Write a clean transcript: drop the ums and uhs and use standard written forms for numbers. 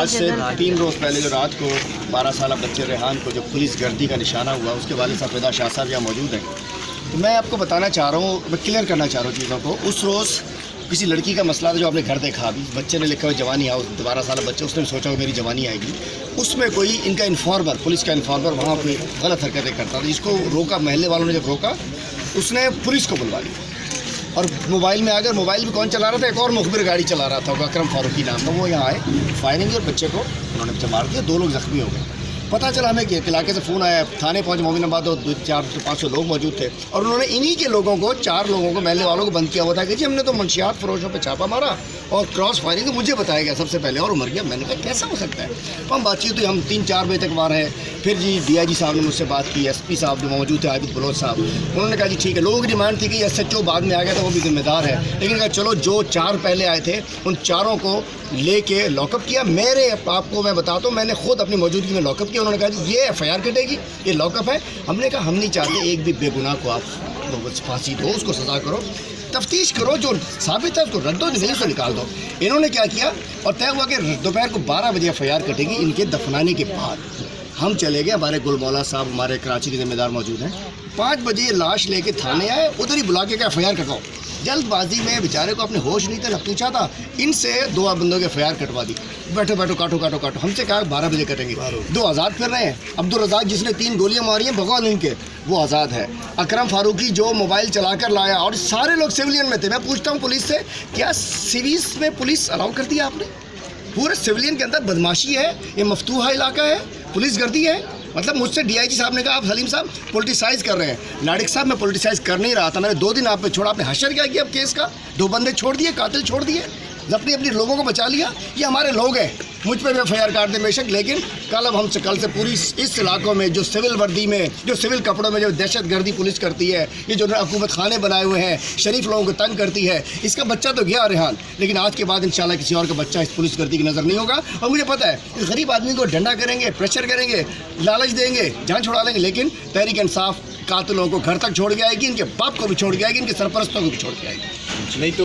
آج سے 3 روز پہلے جو رات کو 12 سالہ بچے ریحان کو جو پولیس گردی کا نشانہ ہوا، اس کے والد صاحب فدا شاہ صاحب یہاں موجود ہیں. تو میں آپ کو بتانا چاہ رہا ہوں، میں کلیئر کرنا چاہ رہا ہوں چیزوں کو. اس روز کسی لڑکی کا مسئلہ تھا جو آپ نے گھر دیکھا، ابھی بچے نے لکھا ہوا جوانی آؤ، 12 سالہ بچے، اس نے سوچا کہ میری جوانی آئے گی. اس میں کوئی ان کا انفارمر، پولیس کا انفارمر وہاں کوئی غلط حرکتیں کرتا تھا، جس کو روکا محلے والوں نے. جب روکا اس نے پولیس کو بلوا لیا اور موبائل میں آ گئے. موبائل بھی کون چلا رہا تھا؟ ایک اور مخبر گاڑی چلا رہا تھا، اکرم فاروقی نام تھا. وہ یہاں آئے، فائرنگ کی اور بچے کو انہوں نے مار دیا. 2 لوگ زخمی ہو گئے. پتہ چلا ہمیں کہ علاقے سے فون آیا، تھانے پہنچے مومن آباد، اور 400-500 لوگ موجود تھے. اور انہوں نے انہی کے لوگوں کو، 4 لوگوں کو، محلے والوں کو بند کیا ہوا تھا کہ جی ہم نے تو منشیات فروشوں پہ چھاپا مارا اور کراس فائرنگ مجھے بتایا گیا سب سے پہلے اور مر گیا. میں نے کہا کیسا ہو سکتا ہے؟ ہم بات چیت ہوئی، ہم 3-4 بجے تک وہاں رہے. پھر جی DIG صاحب نے مجھ سے بات کی، SP صاحب جو موجود تھے، عابد بلوچ صاحب، انہوں نے کہا جی ٹھیک ہے. لوگوں کی ڈیمانڈ تھی کہ SHO بعد میں آ گیا تھا، وہ بھی ذمہ دار ہے، لیکن کہا چلو جو 4 پہلے آئے تھے ان 4 کو لے کے لاک اپ کیا. میرے آپ کو میں بتاتا ہوں، میں نے خود اپنی موجودگی میں لاک اپ کیا. انہوں نے کہا جی یہ FIR کٹے گی، یہ لاک اپ ہے. ہم نے کہا ہم نہیں چاہتے ایک بھی بے گناہ کو آپ پھانسی دو، اس کو سزا کرو، تفتیش کرو، جو ثابت ہے اس کو رد دو، نہیں سے نکال دو. انہوں نے کیا کیا اور طے ہوا کہ دوپہر کو 12 بجے FIR کٹے گی ان کے دفنانے کے بعد. ہم چلے گئے، ہمارے گل مولا صاحب ہمارے کراچی کے ذمہ دار موجود ہیں. 5 بجے لاش لے کے تھانے آئے، ادھر ہی بلا کے FIR کٹواؤ. جلد بازی میں بیچارے کو اپنے ہوش نہیں تھے، نہ پوچھا تھا. ان سے 2 بندوں کے FIR کٹوا دی. بیٹھو بیٹھو کاٹو کاٹو کاٹو. ہم سے کہا 12 بجے کٹیں گے. 2 آزاد پھر رہے ہیں. عبدالرزاق جس نے 3 گولیاں ماری ہیں بغول ان کے، وہ آزاد ہے. اکرم فاروقی جو موبائل چلا کر لایا، اور سارے لوگ سویلین میں تھے. میں پوچھتا ہوں پولیس سے، کیا سیریز میں پولیس الاؤ کر دیا آپ نے؟ پورے سویلین کے اندر بدماشی ہے، یہ مفتوحہ علاقہ ہے، پولیس گردی ہے. مطلب مجھ سے DIG صاحب نے کہا آپ سلیم صاحب پولیٹیسائز کر رہے ہیں. لاڑک صاحب میں پولیٹیسائز کر نہیں رہا تھا، میں نے 2 دن آپ پہ چھوڑا. آپ نے حشر کیا اب کیس کا؟ 2 بندے چھوڑ دیے، قاتل چھوڑ دیے، اپنی لوگوں کو بچا لیا. یہ ہمارے لوگ ہیں، مجھ پہ بھی FIR کاٹ دیں بے شک، لیکن کل سے پوری اس علاقوں میں جو سول وردی میں، جو سول کپڑوں میں جو دہشت گردی پولیس کرتی ہے، یہ جو حکومت خانے بنائے ہوئے ہیں، شریف لوگوں کو تنگ کرتی ہے، اس کا بچہ تو گیا ریحان، لیکن آج کے بعد انشاءاللہ کسی اور کا بچہ اس پولیس گردی کی نظر نہیں ہوگا. اور مجھے پتہ ہے کہ غریب آدمی کو ڈنڈا کریں گے، پریشر کریں گے، لالچ دیں گے، جان چھڑا لیں گے، لیکن تحریک انصاف قاتلوں کو گھر تک چھوڑ کے آئے گی، ان کے باپ کو بھی چھوڑ کے آئے گی، ان کے سرپرستوں کو بھی چھوڑ کے آئے گی. نہیں تو